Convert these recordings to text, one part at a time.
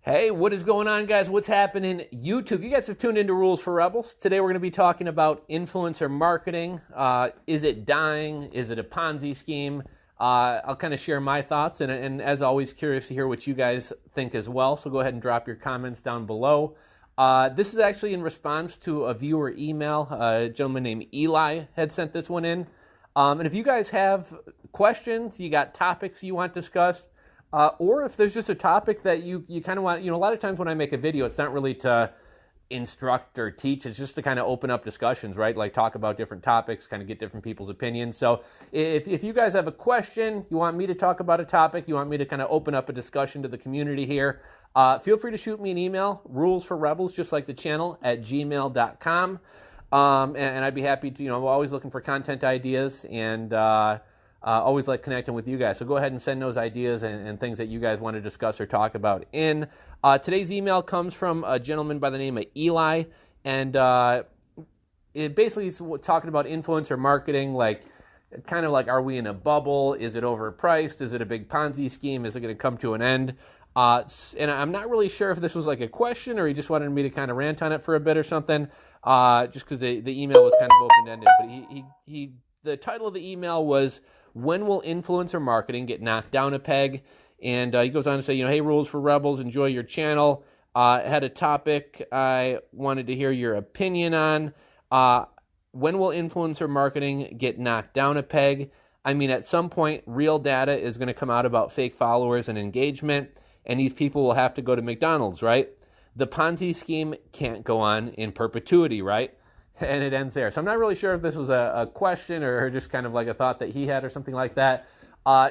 Hey, what is going on, guys? What's happening? YouTube, you guys have tuned into Rules for Rebels. Today we're going to be talking about influencer marketing. Is it dying? Is it a Ponzi scheme? I'll kind of share my thoughts, and as always, curious to hear what you guys think as well. So go ahead and drop your comments down below. This is actually in response to a viewer email. A gentleman named Eli had sent this one in. And if you guys have questions, you got topics you want discussed, or if there's just a topic that you kind of want, a lot of times when I make a video, it's not really to instruct or teach, it's just to kind of open up discussions, right? Like talk about different topics, kind of get different people's opinions. So if you guys have a question, you want me to talk about a topic, you want me to kind of open up a discussion to the community here, feel free to shoot me an email, RulesForRebels, just like the channel, at gmail.com. And I'd be happy to, I'm always looking for content ideas and always like connecting with you guys. So go ahead and send those ideas and things that you guys want to discuss or talk about in. Today's email comes from a gentleman by the name of Eli, and it basically is talking about influencer marketing, like kind of like, are we in a bubble? Is it overpriced? Is it a big Ponzi scheme? Is it going to come to an end? And I'm not really sure if this was like a question or he just wanted me to kind of rant on it for a bit or something, just because the email was kind of open-ended. But the title of the email was, when will influencer marketing get knocked down a peg? And he goes on to say, hey, Rules for Rebels, enjoy your channel. Had a topic I wanted to hear your opinion on. When will influencer marketing get knocked down a peg? I mean, at some point, real data is going to come out about fake followers and engagement, and these people will have to go to McDonald's, right? The Ponzi scheme can't go on in perpetuity, right? And it ends there. So I'm not really sure if this was a question or just kind of like a thought that he had or something like that.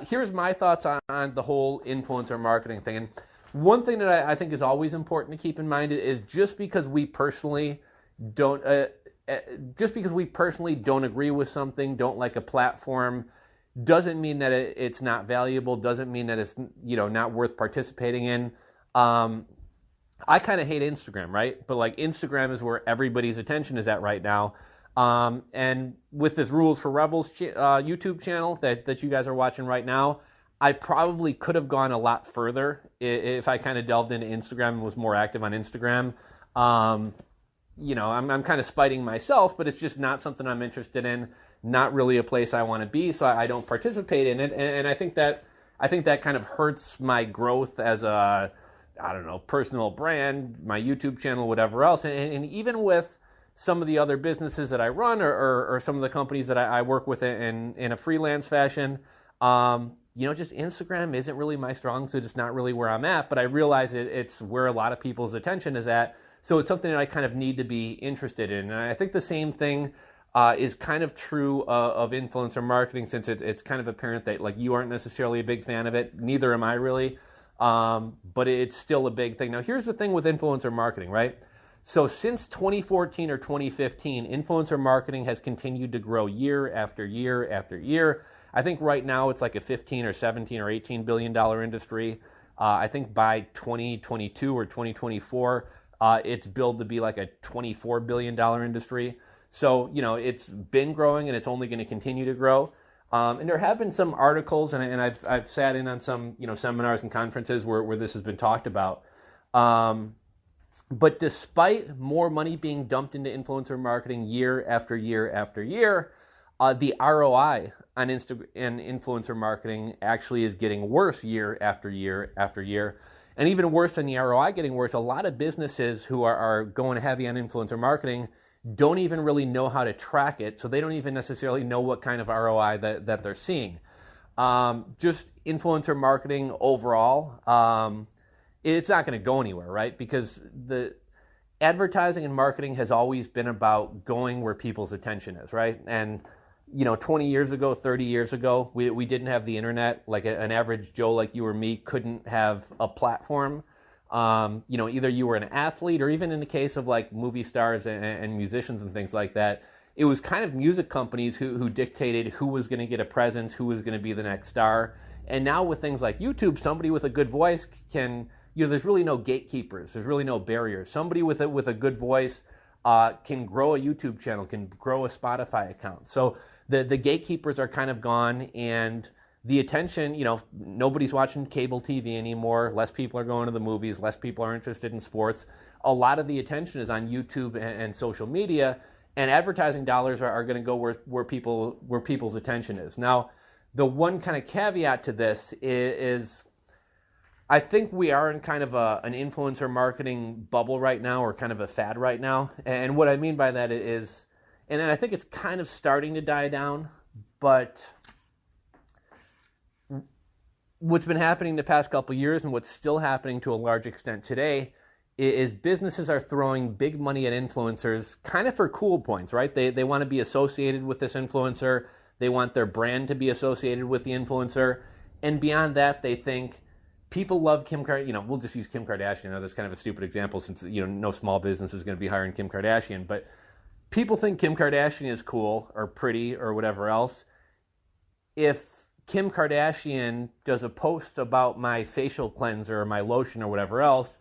Here's my thoughts on the whole influencer marketing thing. And one thing that I think is always important to keep in mind is just because we personally don't agree with something, don't like a platform, doesn't mean that it's not valuable, doesn't mean that it's not worth participating in. I kind of hate Instagram, right? But like Instagram is where everybody's attention is at right now. And with this Rules for Rebels YouTube channel that you guys are watching right now, I probably could have gone a lot further if I kind of delved into Instagram and was more active on Instagram. I'm kind of spiting myself, but it's just not something I'm interested in, not really a place I want to be, so I don't participate in it. And I think that kind of hurts my growth as a personal brand, my YouTube channel, whatever else. And even with some of the other businesses that I run or some of the companies that I work with in a freelance fashion, just Instagram isn't really my strong suit. It's not really where I'm at, but I realize it's where a lot of people's attention is at. So it's something that I kind of need to be interested in. And I think the same thing is kind of true of influencer marketing, since it's kind of apparent that like you aren't necessarily a big fan of it. Neither am I really. But it's still a big thing. Now, here's the thing with influencer marketing, right? So since 2014 or 2015, influencer marketing has continued to grow year after year after year. I think right now it's like a 15 or 17 or $18 billion industry. I think by 2022 or 2024, it's billed to be like a $24 billion industry. So, it's been growing and it's only going to continue to grow. And there have been some articles, and I've sat in on some seminars and conferences where this has been talked about. But despite more money being dumped into influencer marketing year after year after year, the ROI on influencer marketing actually is getting worse year after year after year. And even worse than the ROI getting worse, a lot of businesses who are going heavy on influencer marketing don't even really know how to track it, so they don't even necessarily know what kind of ROI that they're seeing. Just influencer marketing overall, it's not going to go anywhere, right? Because the advertising and marketing has always been about going where people's attention is, right? And 20 years ago, 30 years ago, we didn't have the internet. Like an average Joe like you or me couldn't have a platform. Either you were an athlete, or even in the case of like movie stars and musicians and things like that, it was kind of music companies who dictated who was going to get a presence, who was going to be the next star. And now with things like YouTube, somebody with a good voice can, there's really no gatekeepers. There's really no barriers. Somebody with a good voice can grow a YouTube channel, can grow a Spotify account. So the gatekeepers are kind of gone, and the attention, nobody's watching cable TV anymore. Less people are going to the movies. Less people are interested in sports. A lot of the attention is on YouTube and social media, and advertising dollars are going to go where people's attention is. Now, the one kind of caveat to this is I think we are in kind of an influencer marketing bubble right now, or kind of a fad right now. And what I mean by that is, and I think it's kind of starting to die down, but what's been happening the past couple of years, and what's still happening to a large extent today, is businesses are throwing big money at influencers kind of for cool points, right? They want to be associated with this influencer. They want their brand to be associated with the influencer. And beyond that, they think people love Kim Kardashian. We'll just use Kim Kardashian. I know that's kind of a stupid example since, no small business is going to be hiring Kim Kardashian. But people think Kim Kardashian is cool or pretty or whatever else. If Kim Kardashian does a post about my facial cleanser or my lotion or whatever else,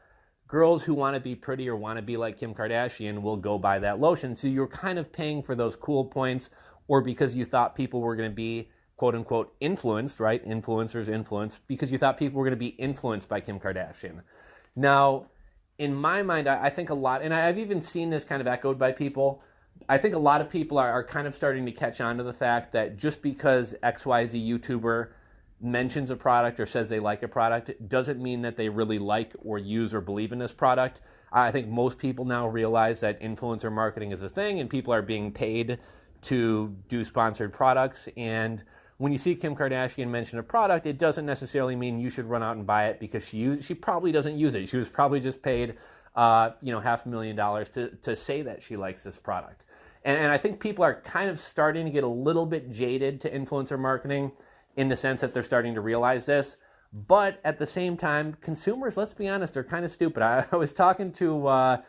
girls who want to be pretty or want to be like Kim Kardashian will go buy that lotion. So you're kind of paying for those cool points, or because you thought people were going to be, quote unquote, influenced, right? Influencers influenced, because you thought people were going to be influenced by Kim Kardashian. Now, in my mind, I think a lot, and I've even seen this kind of echoed by people, I think a lot of people are kind of starting to catch on to the fact that just because XYZ YouTuber mentions a product or says they like a product doesn't mean that they really like or use or believe in this product. I think most people now realize that influencer marketing is a thing, and people are being paid to do sponsored products. And when you see Kim Kardashian mention a product, it doesn't necessarily mean you should run out and buy it, because she probably doesn't use it. She was probably just paid $500,000 to say that she likes this product. And I think people are kind of starting to get a little bit jaded to influencer marketing, in the sense that they're starting to realize this. But at the same time, consumers, let's be honest, are kind of stupid. I was talking to a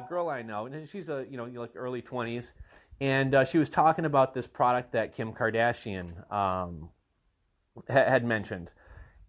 girl I know, and she's like early 20s, and she was talking about this product that Kim Kardashian had mentioned.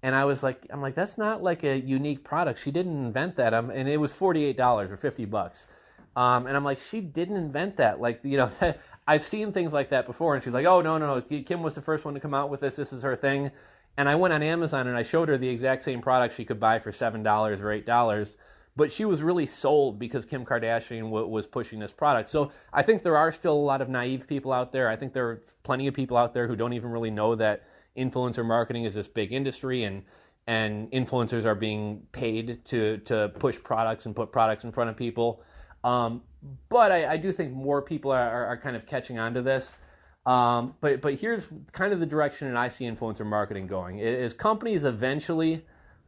And I'm like, that's not like a unique product. She didn't invent that. And it was $48 or $50. And I'm like, she didn't invent that. I've seen things like that before. And she's like, oh, no. Kim was the first one to come out with this. This is her thing. And I went on Amazon and I showed her the exact same product she could buy for $7 or $8. But she was really sold because Kim Kardashian was pushing this product. So I think there are still a lot of naive people out there. I think there are plenty of people out there who don't even really know that influencer marketing is this big industry, and influencers are being paid to push products and put products in front of people. But I do think more people are kind of catching on to this. But here's kind of the direction that I see influencer marketing going. Is companies eventually,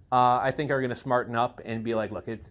I think, are going to smarten up and be like, look, it's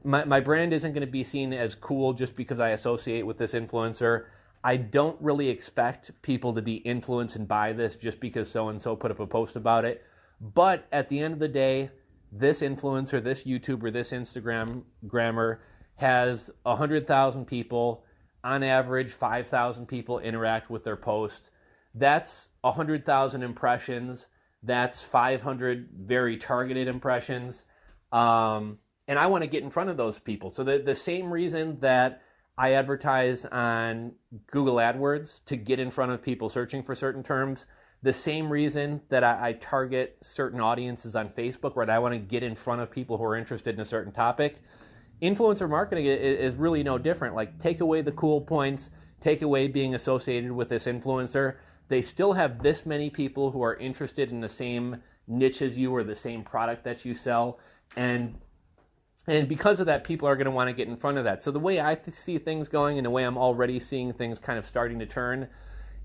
my brand isn't going to be seen as cool just because I associate with this influencer. I don't really expect people to be influenced and buy this just because so-and-so put up a post about it. But at the end of the day, this influencer, this YouTuber, this Instagrammer has 100,000 people. On average, 5,000 people interact with their post. That's 100,000 impressions. That's 500 very targeted impressions. And I want to get in front of those people. So the same reason that I advertise on Google AdWords to get in front of people searching for certain terms, the same reason that I target certain audiences on Facebook, where I want to get in front of people who are interested in a certain topic. Influencer marketing is really no different. Like, take away the cool points, take away being associated with this influencer. They still have this many people who are interested in the same niche as you or the same product that you sell. And because of that, people are going to want to get in front of that. So the way I see things going, and the way I'm already seeing things kind of starting to turn,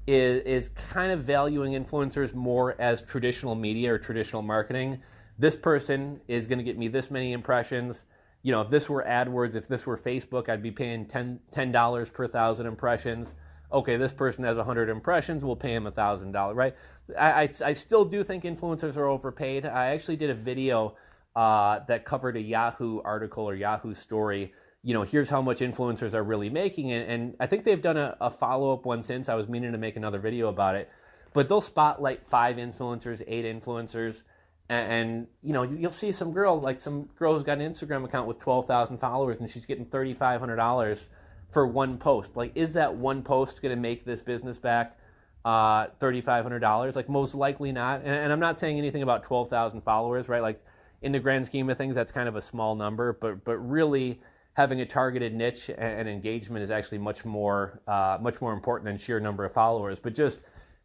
is kind of valuing influencers more as traditional media or traditional marketing. This person is going to get me this many impressions. If this were AdWords, if this were Facebook, I'd be paying $10 per 1,000 impressions. Okay, this person has 100 impressions, we'll pay him $1,000, right? I still do think influencers are overpaid. I actually did a video that covered a Yahoo article or Yahoo story. Here's how much influencers are really making. And I think they've done a follow-up one since. I was meaning to make another video about it. But they'll spotlight 5 influencers, 8 influencers. And you'll see some girl who's got an Instagram account with 12,000 followers, and she's getting $3,500 for one post. Like, is that one post going to make this business back $3,500? Like, most likely not. And I'm not saying anything about 12,000 followers, right? Like, in the grand scheme of things, that's kind of a small number, but really having a targeted niche and engagement is actually much more important than sheer number of followers. But just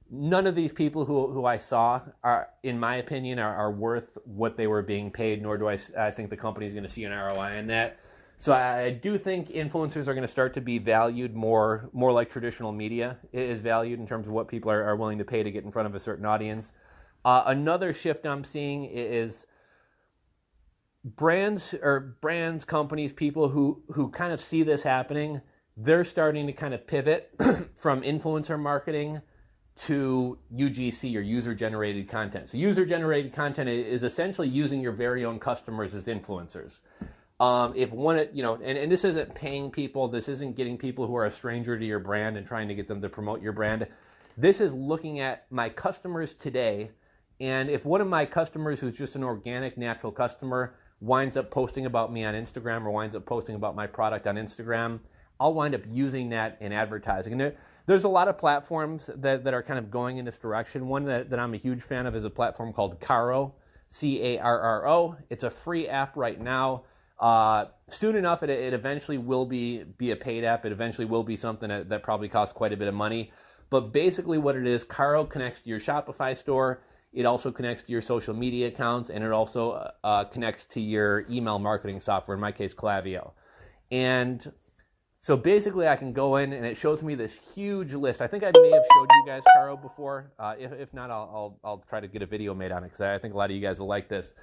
none of these people who I saw are, in my opinion, are worth what they were being paid, nor do I think the company is going to see an ROI in that. So I do think influencers are going to start to be valued more like traditional media is valued in terms of what people are willing to pay to get in front of a certain audience. Another shift I'm seeing is brands, companies, people who kind of see this happening, they're starting to kind of pivot from influencer marketing to UGC, or user-generated content. So user-generated content is essentially using your very own customers as influencers. If one, and this isn't paying people, this isn't getting people who are a stranger to your brand and trying to get them to promote your brand. This is looking at my customers today, and if one of my customers who's just an organic, natural customer winds up posting about me on Instagram or winds up posting about my product on Instagram, I'll wind up using that in advertising. And there's a lot of platforms that are kind of going in this direction. One that I'm a huge fan of is a platform called Carro, Carro. It's a free app right now. Soon enough, it eventually will be a paid app. It eventually will be something that probably costs quite a bit of money. But basically what it is, Carro connects to your Shopify store. It also connects to your social media accounts, and it also connects to your email marketing software, in my case, Klaviyo. And so basically I can go in and it shows me this huge list. I think I may have showed you guys Carro before. If not, I'll try to get a video made on it, because I think a lot of you guys will like this.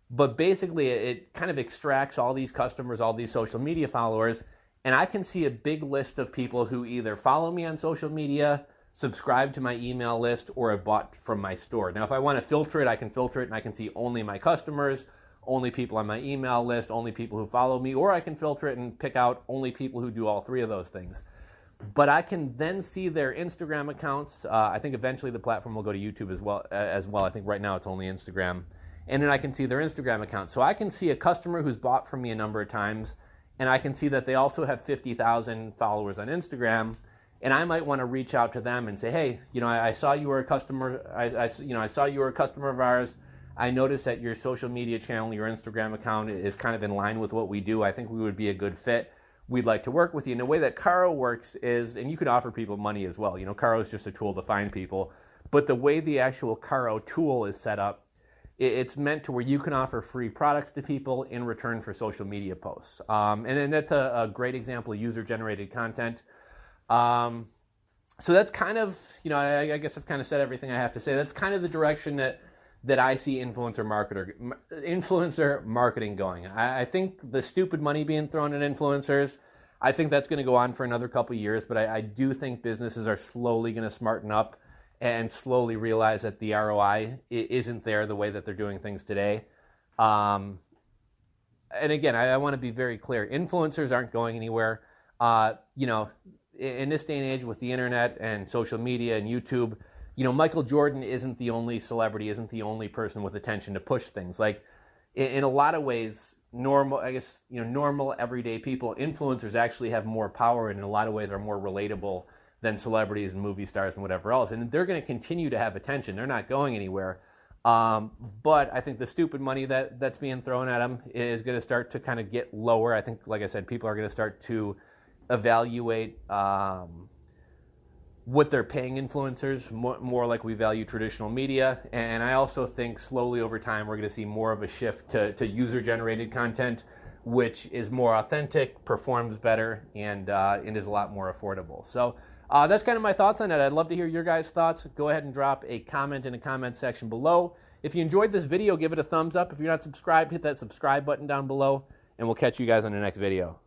But basically it kind of extracts all these customers, all these social media followers, and I can see a big list of people who either follow me on social media, subscribe to my email list, or have bought from my store. Now, if I want to filter it, I can filter it and I can see only my customers, only people on my email list, only people who follow me, or I can filter it and pick out only people who do all three of those things. But I can then see their Instagram accounts. I think eventually the platform will go to YouTube as well. I think right now it's only Instagram. And then I can see their Instagram account. So I can see a customer who's bought from me a number of times, and I can see that they also have 50,000 followers on Instagram. And I might want to reach out to them and say, hey, I saw you were a customer. I saw you were a customer of ours. I noticed that your social media channel, your Instagram account, is kind of in line with what we do. I think we would be a good fit. We'd like to work with you. And the way that Carro works is, and you can offer people money as well. Carro is just a tool to find people. But the way the actual Carro tool is set up, it's meant to where you can offer free products to people in return for social media posts. And that's a great example of user-generated content. So that's kind of, I guess I've kind of said everything I have to say. That's kind of the direction that I see influencer marketing going. I think the stupid money being thrown at influencers, I think that's going to go on for another couple of years, but I do think businesses are slowly going to smarten up and slowly realize that the ROI isn't there the way that they're doing things today. And again, I want to be very clear. Influencers aren't going anywhere. In this day and age with the internet and social media and YouTube, Michael Jordan isn't the only celebrity, isn't the only person with attention to push things. Like, in a lot of ways, normal everyday people, influencers actually have more power, and in a lot of ways are more relatable than celebrities and movie stars and whatever else. And they're going to continue to have attention. They're not going anywhere. But I think the stupid money that's being thrown at them is going to start to kind of get lower. I think, like I said, people are going to start to evaluate what they're paying influencers more like we value traditional media. And I also think slowly over time we're going to see more of a shift to user-generated content, which is more authentic, performs better, and is a lot more affordable. So that's kind of my thoughts on it. I'd love to hear your guys' thoughts. Go ahead and drop a comment in the comment section below. If you enjoyed this video, give it a thumbs up. If you're not subscribed, hit that subscribe button down below, and we'll catch you guys on the next video.